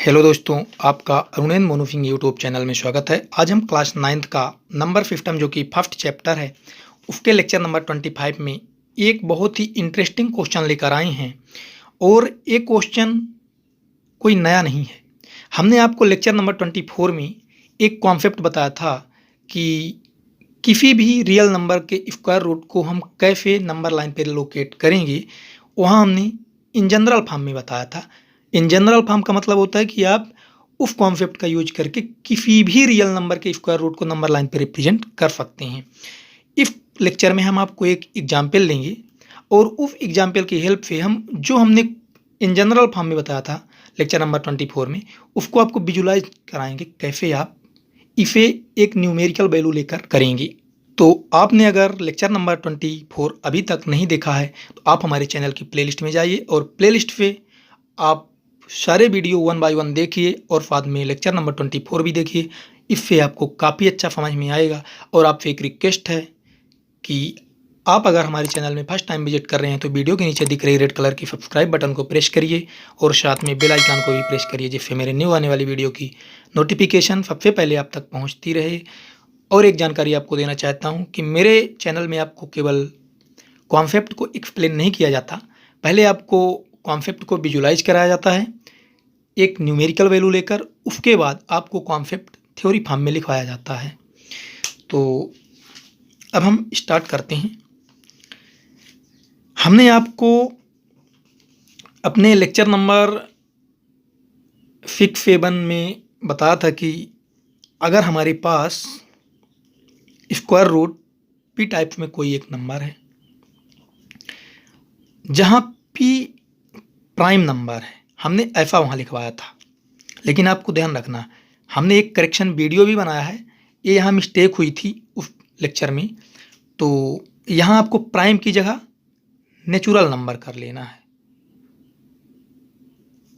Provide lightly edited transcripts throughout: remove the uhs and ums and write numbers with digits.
Hello दोस्तों, आपका अरुणेन मोनूसिंह YouTube channel में स्वागत है। आज हम क्लास 9th का नंबर सिस्टम जो कि फर्स्ट चैप्टर है उसके लेक्चर नंबर 25 में एक बहुत ही इंटरेस्टिंग क्वेश्चन लेकर आए हैं। और ये क्वेश्चन कोई नया नहीं है। हमने आपको लेक्चर नंबर 24 में एक कॉन्सेप्ट बताया था कि किसी भी रियल नंबर के स्क्वायर रूट को हम कैसे नंबर लाइन पर लोकेट करेंगे। वहाँ हमने इन जनरल फॉर्म में बताया था। इन जनरल फॉर्म का मतलब होता है कि आप उस कॉन्सेप्ट का यूज करके किसी भी रियल नंबर के स्क्वायर रूट को नंबर लाइन पे रिप्रेजेंट कर सकते हैं। इस लेक्चर में हम आपको एक एग्जाम्पल लेंगे और उस एग्जाम्पल की हेल्प से हम जो हमने इन जनरल फॉर्म में बताया था लेक्चर नंबर 24 में उसको आपको विजुलाइज कराएंगे कैसे आप इसे एक न्यूमेरिकल वैल्यू लेकर करेंगे। तो आपने अगर लेक्चर नंबर 24 अभी तक नहीं देखा है तो आप हमारे चैनल की प्लेलिस्ट में जाइए और प्लेलिस्ट पे आप सारे वीडियो 1 बाय 1 देखिए और साथ में लेक्चर नंबर 24 भी देखिए। इससे आपको काफ़ी अच्छा समझ में आएगा। और आपसे एक रिक्वेस्ट है कि आप अगर हमारे चैनल में फर्स्ट टाइम विजिट कर रहे हैं तो वीडियो के नीचे दिख रही रेड कलर की सब्सक्राइब बटन को प्रेस करिए और साथ में बेल आइकन को भी प्रेस करिए, जिससे मेरे न्यू आने वाली वीडियो की नोटिफिकेशन सबसे पहले आप तक पहुँचती रहे। और एक जानकारी आपको देना चाहता हूँ कि मेरे चैनल में आपको केवल कॉन्सेप्ट को एक्सप्लेन नहीं किया जाता, पहले आपको कॉन्सेप्ट को विजुलाइज कराया जाता है एक न्यूमेरिकल वैल्यू लेकर। उसके बाद आपको कॉन्सेप्ट थ्योरी फॉर्म में लिखवाया जाता है। तो अब हम स्टार्ट करते हैं। हमने आपको अपने लेक्चर नंबर 6-7 में बताया था कि अगर हमारे पास स्क्वायर रूट पी टाइप में कोई एक नंबर है जहाँ पी प्राइम नंबर है, हमने ऐसा वहाँ लिखवाया था। लेकिन आपको ध्यान रखना, हमने एक करेक्शन वीडियो भी बनाया है, ये यहाँ मिस्टेक हुई थी उस लेक्चर में। तो यहाँ आपको प्राइम की जगह नेचुरल नंबर कर लेना है।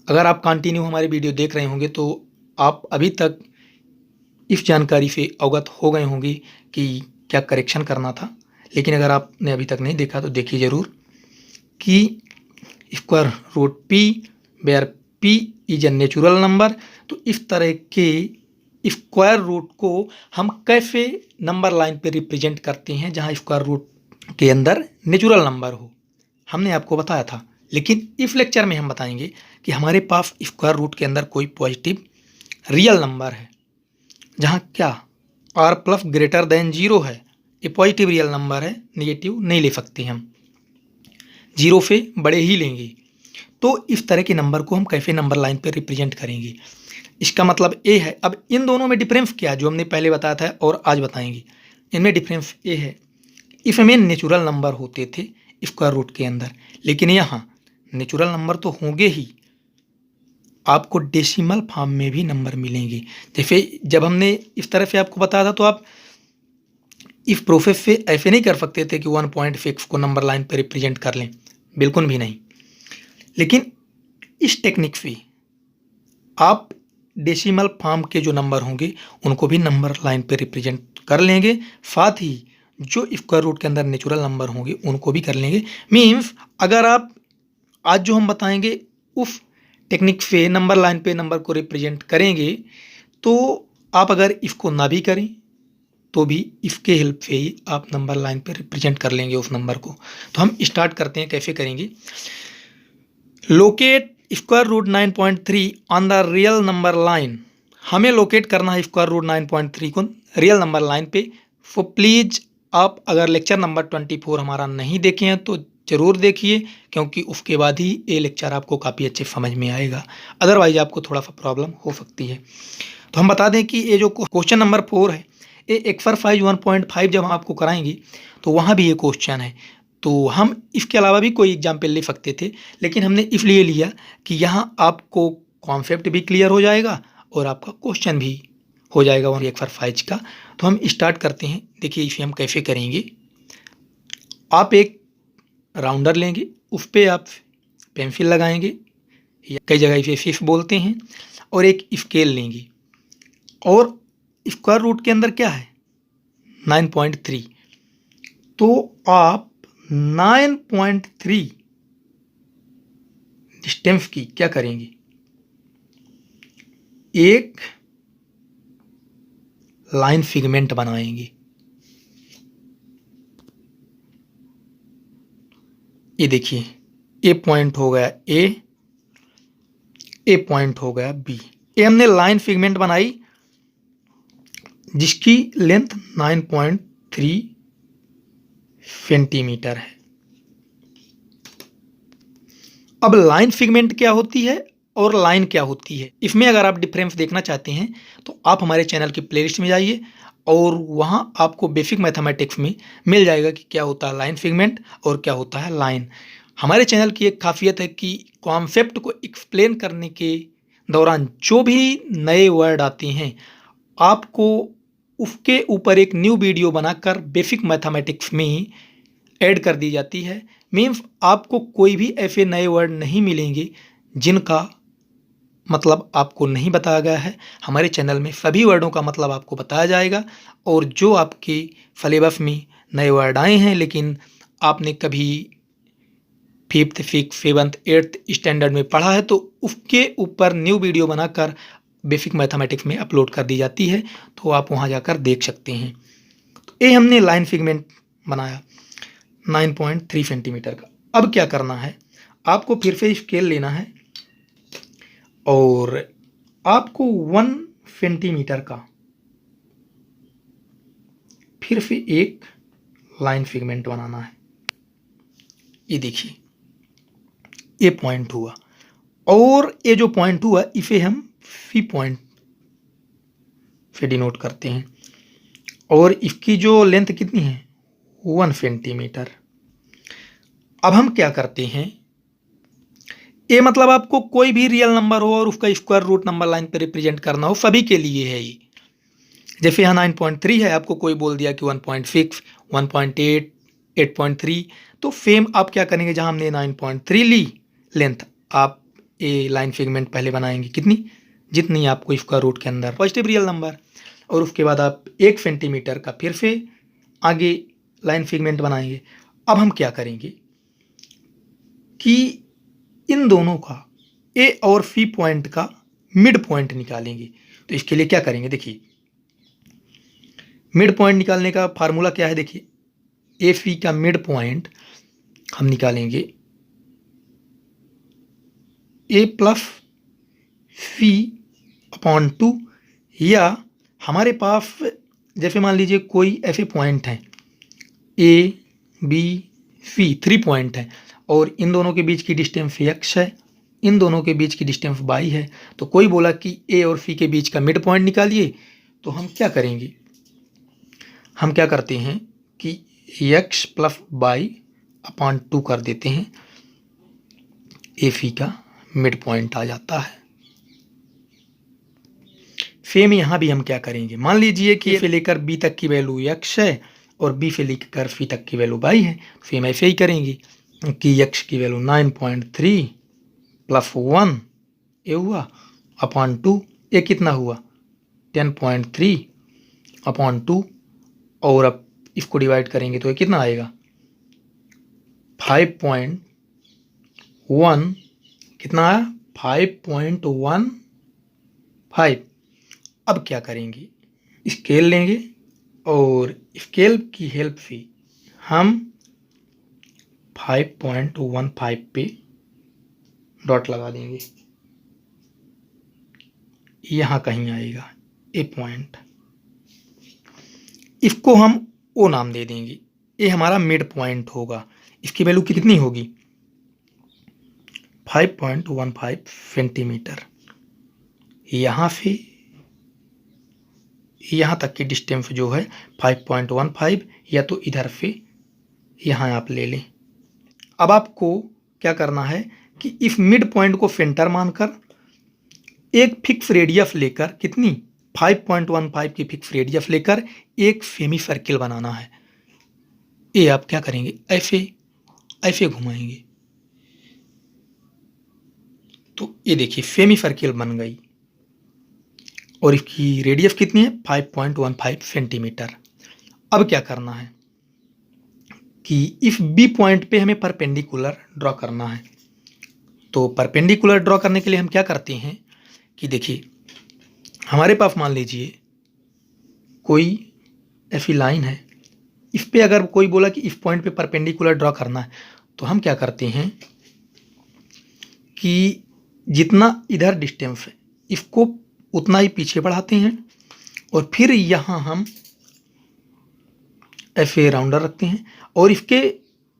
अगर आप कंटिन्यू हमारे वीडियो देख रहे होंगे तो आप अभी तक इस जानकारी से अवगत हो गए होंगे कि क्या करेक्शन करना था। लेकिन अगर आपने अभी तक नहीं देखा तो देखिए ज़रूर कि square root p where p is a natural number. तो इस तरह के स्क्वायर रूट को हम कैसे नंबर लाइन पे रिप्रेजेंट करते हैं जहां स्क्वायर रूट के अंदर नेचुरल नंबर हो, हमने आपको बताया था। लेकिन इस लेक्चर में हम बताएंगे कि हमारे पास स्क्वायर रूट के अंदर कोई पॉजिटिव रियल नंबर है जहां क्या आर प्लस ग्रेटर देन 0 है। ये पॉजिटिव रियल नंबर है, नेगेटिव नहीं ले सकते, हम 0 से बड़े ही लेंगे। तो इस तरह के नंबर को हम कैसे नंबर लाइन पे रिप्रेजेंट करेंगे, इसका मतलब ये है। अब इन दोनों में डिफरेंस क्या है जो हमने पहले बताया था और आज बताएंगे। इनमें डिफरेंस ये है, इसमें नेचुरल नंबर होते थे स्क्वायर रूट के अंदर, लेकिन यहाँ नेचुरल नंबर तो होंगे ही, आपको डेसिमल फॉर्म में भी नंबर मिलेंगे। जैसे जब हमने इस तरह से आपको बताया था तो आप इस प्रोसेस से ऐसे नहीं कर सकते थे कि 1.6 को नंबर लाइन पर रिप्रेजेंट कर लें, बिल्कुल भी नहीं। लेकिन इस टेक्निक से आप डेसिमल फॉर्म के जो नंबर होंगे उनको भी नंबर लाइन पे रिप्रेजेंट कर लेंगे, साथ ही जो स्क्वायर रूट के अंदर नेचुरल नंबर होंगे उनको भी कर लेंगे। मीन्स अगर आप आज जो हम बताएंगे उस टेक्निक से नंबर लाइन पे नंबर को रिप्रेजेंट करेंगे तो आप अगर इसको ना भी करें तो भी इसके हेल्प से ही आप नंबर लाइन पे रिप्रेजेंट कर लेंगे उस नंबर को। तो हम स्टार्ट करते हैं, कैसे करेंगे। Locate square root 9.3 on the real number line. हमें लोकेट करना है स्क्वायर रूट 9.3 को रियल नंबर लाइन पे। सो प्लीज़ आप अगर लेक्चर नंबर 24 हमारा नहीं देखे हैं तो ज़रूर देखिए, क्योंकि उसके बाद ही ये लेक्चर आपको काफ़ी अच्छे समझ में आएगा, अदरवाइज आपको थोड़ा सा प्रॉब्लम हो सकती है। तो हम बता दें कि ये जो क्वेश्चन नंबर 4 है ये एक्सरसाइज 1.5 जब हम आपको कराएंगे तो वहाँ भी ये क्वेश्चन है। तो हम इसके अलावा भी कोई एग्जाम्पल ले सकते थे, लेकिन हमने इसलिए लिया कि यहाँ आपको कॉन्सेप्ट भी क्लियर हो जाएगा और आपका क्वेश्चन भी हो जाएगा वही एक्सरसाइज का। तो हम स्टार्ट करते हैं। देखिए इसे हम कैसे करेंगे। आप एक राउंडर लेंगे, उस पर आप पेंसिल लगाएंगे, या कई जगह इसे फिश बोलते हैं, और एक स्केल लेंगे और स्क्वायर रूट के अंदर क्या है 9.3। तो आप 9.3 डिस्टेंस की क्या करेंगे, एक लाइन फिगमेंट बनाएंगे। ये देखिए, ए पॉइंट हो गया ए पॉइंट हो गया बी। ये हमने लाइन फिगमेंट बनाई जिसकी लेंथ 9.3 सेंटीमीटर है। अब लाइन फिगमेंट क्या होती है और लाइन क्या होती है, इसमें अगर आप डिफरेंस देखना चाहते हैं तो आप हमारे चैनल की प्लेलिस्ट में जाइए और वहां आपको बेसिक मैथमेटिक्स में मिल जाएगा कि क्या होता है लाइन फिगमेंट और क्या होता है लाइन। हमारे चैनल की एक खासियत है कि कॉन्सेप्ट को एक्सप्लेन करने के दौरान जो भी नए वर्ड आते हैं आपको उसके ऊपर एक न्यू वीडियो बनाकर बेसिक मैथमेटिक्स में ऐड कर दी जाती है। मीन्स आपको कोई भी ऐसे नए वर्ड नहीं मिलेंगे जिनका मतलब आपको नहीं बताया गया है। हमारे चैनल में सभी वर्डों का मतलब आपको बताया जाएगा और जो आपके सिलेबस में नए वर्ड आए हैं लेकिन आपने कभी 5th 6th 7th 8th standard में पढ़ा है तो उसके ऊपर न्यू वीडियो बनाकर बेसिक मैथमेटिक्स में अपलोड कर दी जाती है, तो आप वहां जाकर देख सकते हैं। तो ये हमने लाइन फिगमेंट बनाया 9.3 सेंटीमीटर का। अब क्या करना है, आपको फिर से स्केल लेना है और आपको 1 सेंटीमीटर का फिर से एक लाइन फिगमेंट बनाना है। ये देखिए, ये पॉइंट हुआ और ये जो पॉइंट हुआ इसे हम सी पॉइंट से डिनोट करते हैं और इसकी जो लेंथ कितनी है 1 सेंटीमीटर। अब हम क्या करते हैं, ये मतलब आपको कोई भी रियल नंबर हो और उसका स्क्वायर रूट नंबर लाइन पे रिप्रेजेंट करना हो, सभी के लिए है ये। जैसे यहाँ 9.3 है, आपको कोई बोल दिया कि 1.6 1.8 8.3, तो सेम आप क्या करेंगे, जहाँ हमने 9.3 ली लेंथ, आप ये लाइन फिगमेंट पहले बनाएंगे कितनी, जितनी आपको स्क्वायर रूट के अंदर पॉजिटिव रियल नंबर, और उसके बाद आप 1 सेंटीमीटर का फिर से आगे लाइन फिगमेंट बनाएंगे। अब हम क्या करेंगे कि इन दोनों का ए और सी पॉइंट का मिड पॉइंट निकालेंगे। तो इसके लिए क्या करेंगे, देखिए मिड पॉइंट निकालने का फार्मूला क्या है, देखिए ए सी का मिड पॉइंट हम निकालेंगे ए प्लस सी अपॉन 2, या हमारे पास जैसे मान लीजिए कोई ऐसे पॉइंट हैं ए बी सी, 3 पॉइंट हैं और इन दोनों के बीच की डिस्टेंस x है, इन दोनों के बीच की डिस्टेंस y है। तो कोई बोला कि ए और सी के बीच का मिड पॉइंट निकालिए, तो हम क्या करेंगे, हम क्या करते हैं कि x प्लस y अपॉन 2 कर देते हैं, ए सी का मिड पॉइंट आ जाता है। सेम यहाँ भी हम क्या करेंगे, मान लीजिए कि ए से लेकर बी तक की वैल्यू x है और बी से लेकर सी तक की वैल्यू y है। सेम ऐसे ही करेंगे कि x की वैल्यू 9.3 प्लस 1 ये हुआ अपॉन 2, ये कितना हुआ 10.3 अपॉन 2, और अब इसको डिवाइड करेंगे तो ये कितना आएगा 5.1, कितना आया 5.15। अब क्या करेंगे, स्केल लेंगे और स्केल की हेल्प से हम 5.15 पे डॉट लगा देंगे, यहाँ कहीं आएगा ए पॉइंट, इसको हम ओ नाम दे देंगे, ये हमारा मिड पॉइंट होगा। इसकी वैल्यू कितनी होगी 5.15 सेंटीमीटर। यहाँ से यहाँ तक की डिस्टेंस जो है 5.15, या तो इधर से यहाँ आप ले लें। अब आपको क्या करना है कि इस मिड पॉइंट को सेंटर मानकर एक फिक्स रेडियस लेकर, कितनी 5.15 की फिक्स रेडियस लेकर एक सेमी सर्किल बनाना है। ये आप क्या करेंगे, ऐसे ऐसे घुमाएंगे, तो ये देखिए सेमी सर्किल बन गई और इसकी रेडियस कितनी है 5.15 सेंटीमीटर। अब क्या करना है कि इस बी पॉइंट पे हमें परपेंडिकुलर ड्रॉ करना है। तो परपेंडिकुलर ड्रॉ करने के लिए हम क्या करते हैं कि देखिए हमारे पास मान लीजिए कोई ऐसी लाइन है, इस पे अगर कोई बोला कि इस पॉइंट पे परपेंडिकुलर ड्रॉ करना है, तो हम क्या करते हैं कि जितना इधर डिस्टेंस है इसको उतना ही पीछे बढ़ाते हैं और फिर यहाँ हम ऐसे राउंडर रखते हैं और इसके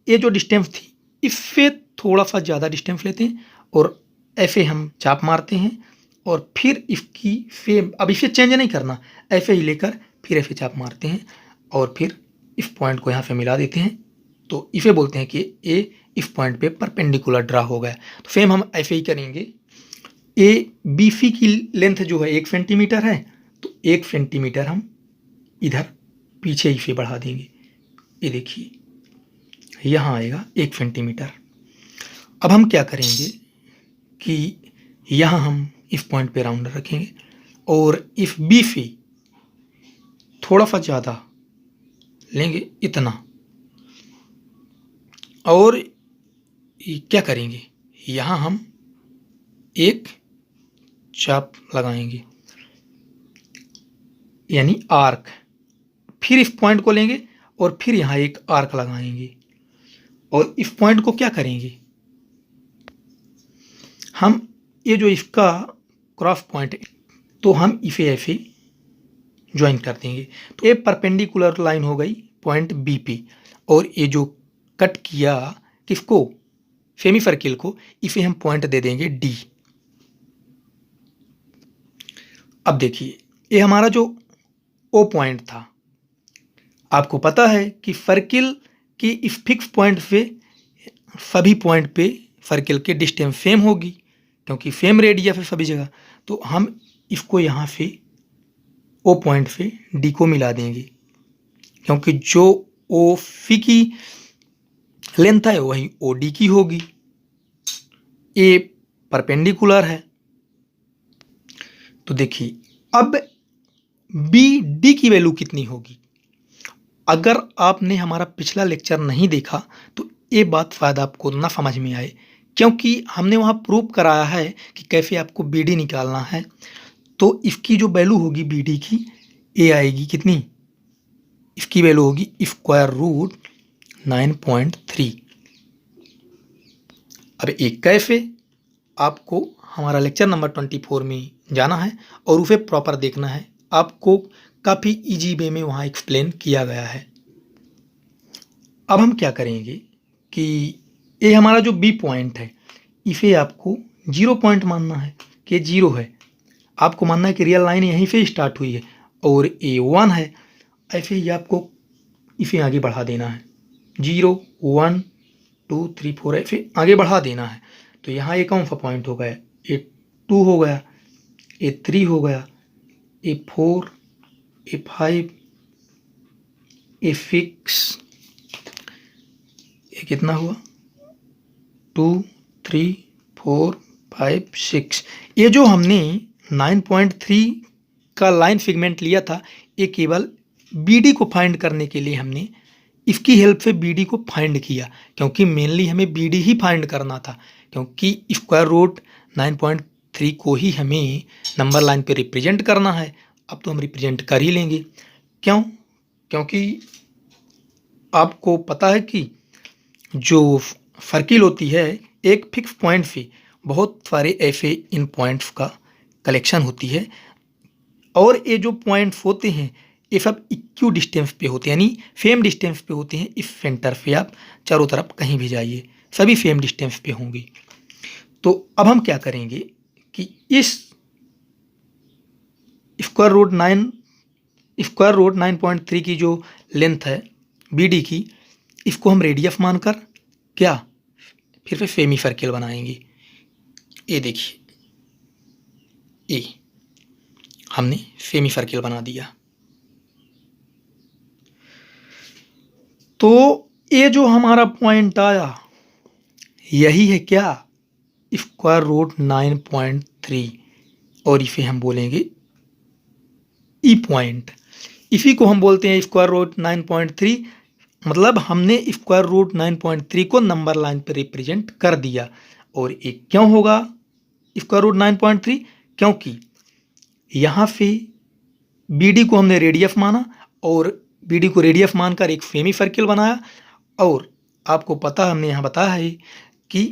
ये जो डिस्टेंस थी इससे थोड़ा सा ज़्यादा डिस्टेंस लेते हैं और ऐसे हम चाप मारते हैं और फिर इसकी फेम, अब इसे चेंज नहीं करना, ऐसे ही लेकर फिर ऐसे चाप मारते हैं और फिर इस पॉइंट को यहाँ से मिला देते हैं। तो इसे बोलते हैं कि ए इस पॉइंट पे परपेंडिकुलर ड्रा हो गया। तो सेम हम ऐसे ही करेंगे। ए बी सी की लेंथ जो है 1 सेंटीमीटर है, तो 1 सेंटीमीटर हम इधर पीछे ही से बढ़ा देंगे। ये देखिए यहाँ आएगा 1 सेंटीमीटर। अब हम क्या करेंगे कि यहाँ हम इस पॉइंट पे राउंडर रखेंगे और इस बी से थोड़ा सा ज़्यादा लेंगे, इतना, और क्या करेंगे यहाँ हम एक चाप लगाएंगे यानी आर्क, फिर इस पॉइंट को लेंगे और फिर यहाँ एक आर्क लगाएंगे और इस पॉइंट को क्या करेंगे हम, ये जो इसका क्रॉस पॉइंट है तो हम इसे ऐसे ज्वाइन कर देंगे। तो ये परपेंडिकुलर लाइन हो गई पॉइंट बी पे और ये जो कट किया किसको, सेमी सर्किल को, इसे हम पॉइंट दे देंगे डी। अब देखिए ये हमारा जो ओ पॉइंट था, आपको पता है कि सर्किल की इस फिक्स पॉइंट से सभी पॉइंट पे सर्किल के डिस्टेंस सेम होगी क्योंकि सेम रेडियस है सभी जगह। तो हम इसको यहाँ से ओ पॉइंट से डी को मिला देंगे क्योंकि जो ओ सी की लेंथ है वही ओ डी की होगी। ए परपेंडिकुलर है। तो देखिए अब बी डी की वैल्यू कितनी होगी। अगर आपने हमारा पिछला लेक्चर नहीं देखा तो ये बात शायद आपको ना समझ में आए क्योंकि हमने वहाँ प्रूव कराया है कि कैसे आपको बी डी निकालना है। तो इसकी जो वैल्यू होगी बी डी की, ये आएगी कितनी, इसकी वैल्यू होगी स्क्वायर रूट 9.3। अब एक कैसे, आपको हमारा लेक्चर नंबर 24 में जाना है और उसे प्रॉपर देखना है। आपको काफ़ी इजी वे में वहाँ एक्सप्लेन किया गया है। अब हम क्या करेंगे कि ये हमारा जो बी पॉइंट है इसे आपको 0 पॉइंट मानना है कि 0 है। आपको मानना है कि रियल लाइन यहीं से स्टार्ट हुई है और ए 1 है। ऐसे ही आपको इसे आगे बढ़ा देना है, 0 1 2 3 4 ऐसे आगे बढ़ा देना है। तो यहाँ एक कौन सा पॉइंट हो गया, ए 2 हो गया, ए 3 हो गया, ए 4, ए 5, ए 6, ये कितना हुआ 2 3 4 5 6। ये जो हमने 9.3 का लाइन सेगमेंट लिया था ये केवल बी डी को फाइंड करने के लिए हमने इसकी हेल्प से बी डी को फाइंड किया क्योंकि मेनली हमें बी डी ही फाइंड करना था क्योंकि स्क्वायर रूट 9.3 को ही हमें नंबर लाइन पे रिप्रेजेंट करना है। अब तो हम रिप्रेजेंट कर ही लेंगे। क्यों, क्योंकि आपको पता है कि जो सर्किल होती है एक फिक्स पॉइंट से बहुत सारे ऐसे इन पॉइंट्स का कलेक्शन होती है और ये जो पॉइंट्स होते हैं ये सब इक्वल डिस्टेंस पे होते हैं यानी सेम डिस्टेंस पे होते हैं। इस सेंटर से आप चारों तरफ कहीं भी जाइए सभी सेम डिस्टेंस पे होंगे। तो अब हम क्या करेंगे कि इस स्क्वायर रूट 9.3 की जो लेंथ है बी डी की, इसको हम रेडियस मानकर क्या फिर से सेमी सर्किल बनाएंगे। ये देखिए ए हमने सेमी सर्किल बना दिया। तो ये जो हमारा पॉइंट आया यही है क्या, स्क्वायर रूट 9.3 और इसे हम बोलेंगे ई पॉइंट। इसी को हम बोलते हैं स्क्वायर रूट 9.3। मतलब हमने स्क्वायर रूट 9.3 को नंबर लाइन पर रिप्रेजेंट कर दिया। और ये क्यों होगा स्क्वायर रूट 9.3, क्योंकि यहाँ पे BD को हमने रेडियस माना और BD को रेडियस मानकर एक सेमी सर्किल बनाया। और आपको पता हमने यहाँ बताया है कि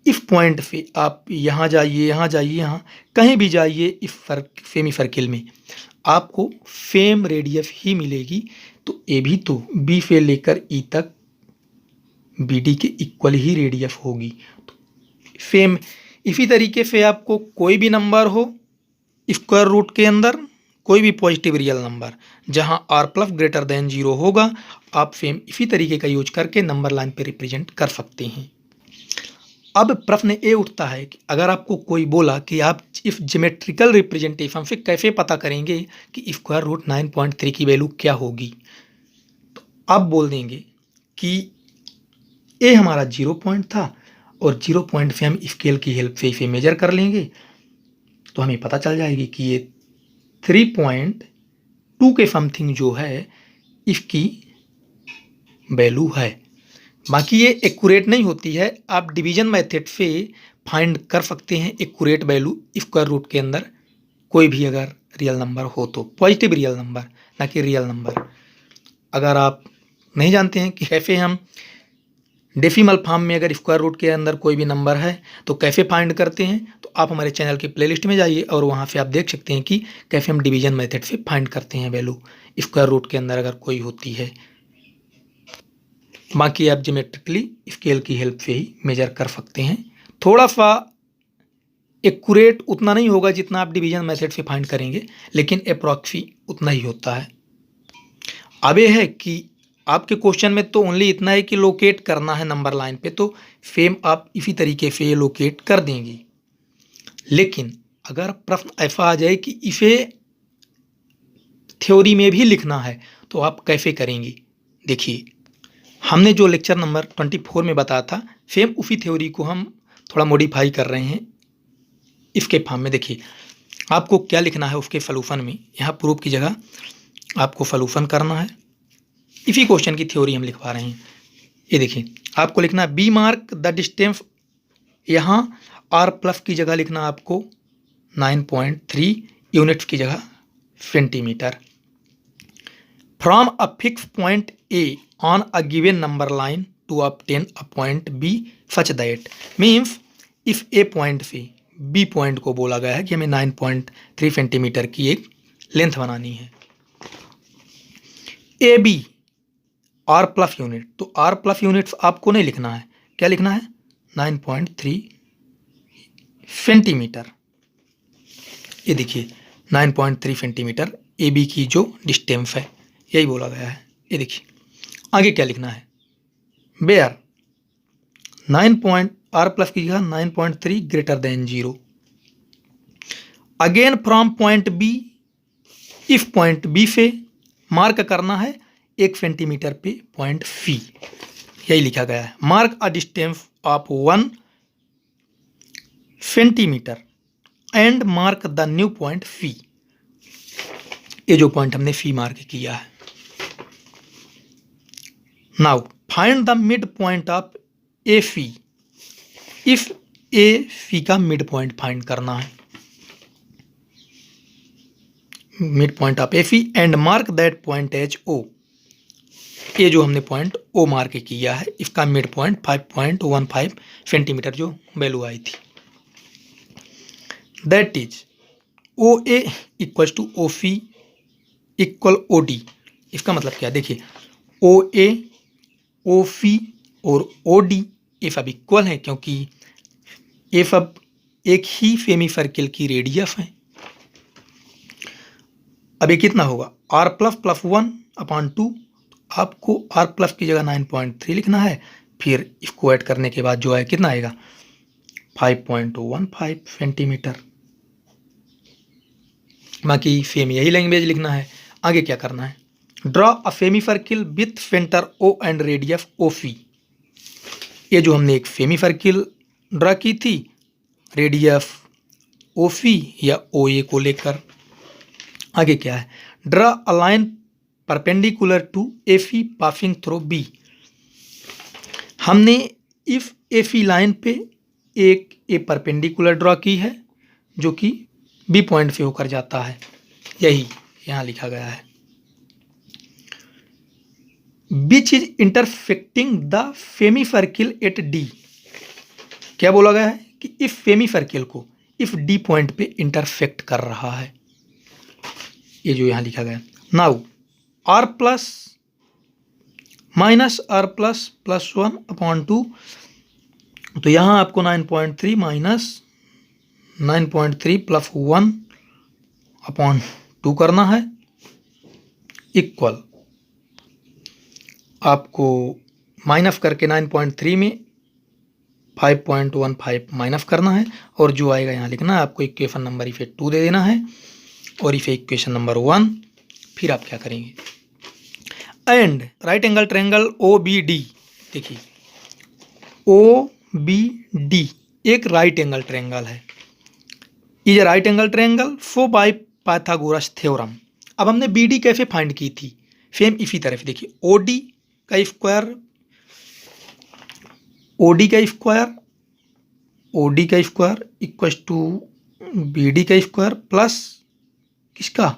इस पॉइंट से आप यहाँ जाइए, यहाँ जाइए, यहाँ कहीं भी जाइए, इस सेमी सर्किल में आपको सेम रेडियस ही मिलेगी। तो ए भी तो बी से लेकर ई तक BD के इक्वल ही रेडियस होगी। तो सेम इसी तरीके से आपको कोई भी नंबर हो स्क्वायर रूट के अंदर, कोई भी पॉजिटिव रियल नंबर जहां r प्लस ग्रेटर देन 0 होगा, आप सेम इसी तरीके का यूज करके नंबर लाइन पे रिप्रेजेंट कर सकते हैं। अब प्रश्न ये उठता है कि अगर आपको कोई बोला कि आप इस ज्योमेट्रिकल रिप्रेजेंटेशन से कैसे पता करेंगे कि स्क्वायर रूट 9.3 की वैल्यू क्या होगी, तो आप बोल देंगे कि ए हमारा 0 पॉइंट था और 0 पॉइंट से हम स्केल की हेल्प से इसे मेजर कर लेंगे, तो हमें पता चल जाएगी कि ये 3.2 के समथिंग जो है इसकी वैल्यू है। बाकी ये एक्यूरेट नहीं होती है, आप डिवीजन मेथड से फाइंड कर सकते हैं एक्यूरेट वैल्यू स्क्वायर रूट के अंदर कोई भी अगर रियल नंबर हो तो, पॉजिटिव रियल नंबर ना कि रियल नंबर। अगर आप नहीं जानते हैं कि कैसे हम डेसिमल फॉर्म में अगर स्क्वायर रूट के अंदर कोई भी नंबर है तो कैसे फाइंड करते हैं, तो आप हमारे चैनल की प्लेलिस्ट में जाइए और वहाँ से आप देख सकते हैं कि कैसे हम डिवीजन मेथड से फाइंड करते हैं वैल्यू स्क्वायर रूट के अंदर अगर कोई होती है। बाकी आप ज्योमेट्रिकली स्केल की हेल्प से ही मेजर कर सकते हैं। थोड़ा सा एक्यूरेट उतना नहीं होगा जितना आप डिवीजन मेथड से फाइंड करेंगे, लेकिन अप्रॉक्सी उतना ही होता है। अब यह है कि आपके क्वेश्चन में तो ओनली इतना है कि लोकेट करना है नंबर लाइन पे, तो सेम आप इसी तरीके से लोकेट कर देंगे। लेकिन अगर प्रश्न ऐसा आ जाए कि इसे थ्योरी में भी लिखना है तो आप कैसे करेंगे? देखिए, हमने जो लेक्चर नंबर 24 में बताया था सेम उसी थ्योरी को हम थोड़ा मॉडिफाई कर रहे हैं इसके फॉर्म में। देखिए, आपको क्या लिखना है उसके सॉल्यूशन में, यहाँ प्रूफ की जगह आपको सॉल्यूशन करना है। इसी क्वेश्चन की थ्योरी हम लिखवा रहे हैं। ये देखिए, आपको लिखना है बी मार्क द डिस्टेंस, यहाँ r प्लस की जगह लिखना आपको 9.3 यूनिट्स की जगह centimetre. From a fix point A on a given number line to obtain a point B such that means if A point से B पॉइंट को बोला गया है कि हमें 9.3 सेंटीमीटर की एक लेंथ बनानी है। AB R प्लस यूनिट, तो R प्लस यूनिट्स आपको नहीं लिखना है, क्या लिखना है? 9.3 सेंटीमीटर। ये देखिए 9.3 सेंटीमीटर AB की जो डिस्टेंस है यही बोला गया है। ये देखिए आगे क्या लिखना है, वेयर 9 R प्लस की जगह 9.3 greater than 0। Again from point B, इस पॉइंट B से मार्क करना है 1 सेंटीमीटर पे पॉइंट C, यही लिखा गया है। Mark a distance of 1 centimetre and mark the new point C। ये जो पॉइंट हमने C मार्क किया है। Now find the mid point of AC, if AC का मिड पॉइंट फाइंड करना है, mid point of AC and mark that point as O। ये जो हमने पॉइंट O मार्क किया है इसका मिड पॉइंट 5.15 सेंटीमीटर जो वैल्यू आई थी, that is OA equal to OC equal OD। इसका मतलब क्या? देखिए, OA OC और OD ये सब इक्वल हैं क्योंकि ये सब एक ही सेमी सर्किल की रेडियस है। अब ये कितना होगा? R प्लस प्लस 1/2, आपको R प्लस की जगह 9.3 लिखना है, फिर इसको ऐड करने के बाद जो है कितना आएगा? 5.15 सेंटीमीटर। बाकी सेम यही लैंग्वेज लिखना है। आगे क्या करना है? Draw a semi circle with centre O and radius OC। ये जो हमने एक सेमी सर्किल ड्रा की थी रेडियस OC या OA को लेकर। आगे क्या है? Draw a line perpendicular to AC passing through B। हमने इस AC लाइन पे एक परपेंडिकुलर ड्रॉ की है जो कि बी पॉइंट पे होकर जाता है, यही यहाँ लिखा गया है। Which is intersecting the family circle at D. क्या बोला गया है कि इफ फेमी सर्किल को इफ डी पॉइंट पे इंटरसेक्ट कर रहा है, ये जो यहाँ लिखा गया। Now R plus minus R plus plus 1/2, तो यहाँ आपको 9.3 माइनस 9.3 प्लस 1/2 करना है, इक्वल आपको माइनस करके 9.3 में 5.15 माइनस करना है, और जो आएगा यहाँ लिखना है। आपको इक्वेशन नंबर इसे 2 दे देना है और इसे इक्वेशन नंबर 1। फिर आप क्या करेंगे, and right angle triangle O B D. देखिए ओ बी डी एक राइट एंगल ट्रायंगल है, is right angle triangle so by Pythagoras theorem. अब हमने बी डी कैसे फाइंड की थी, सेम इसी तरह से। देखिए ओ डी का स्क्वायर, ओ डी का square equals to B D का स्क्वायर प्लस किसका,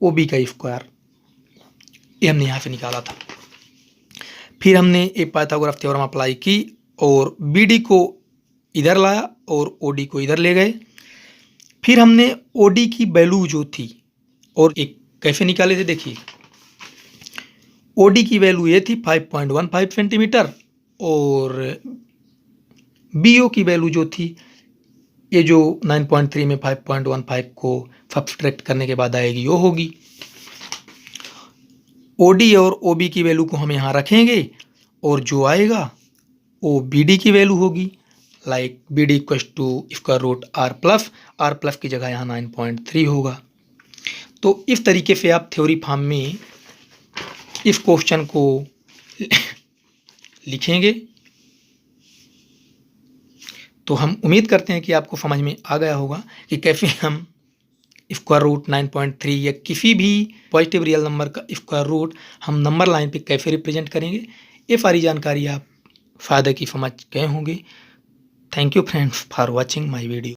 ओ बी का स्क्वायर। ये हमने यहाँ से निकाला था। फिर हमने एक पाइथागोरस थ्योरम अप्लाई की और बी डी को इधर लाया और ओ डी को इधर ले गए। फिर हमने ओ डी की वैल्यू जो थी और एक कैसे निकाले थे, देखिए ओ डी की वैल्यू ये थी 5.15 सेंटीमीटर और बी ओ की वैल्यू जो थी ये जो 9.3 में 5.15 को सब्सट्रैक्ट करने के बाद आएगी वो होगी। ओ डी और ओ बी की वैल्यू को हम यहाँ रखेंगे और जो आएगा वो बी डी की वैल्यू होगी। Like B D equals to square root R plus की जगह यहाँ 9.3 होगा। तो इस तरीके से आप थ्योरी फॉर्म में इस क्वेश्चन को लिखेंगे। तो हम उम्मीद करते हैं कि आपको समझ में आ गया होगा कि कैसे हम स्क्वायर रूट 9.3 या किसी भी पॉजिटिव रियल नंबर का स्क्वायर रूट हम नंबर लाइन पे कैसे रिप्रेजेंट करेंगे। ये सारी जानकारी आप फ़ायदे की समझ गए होंगे। Thank you friends for watching my video.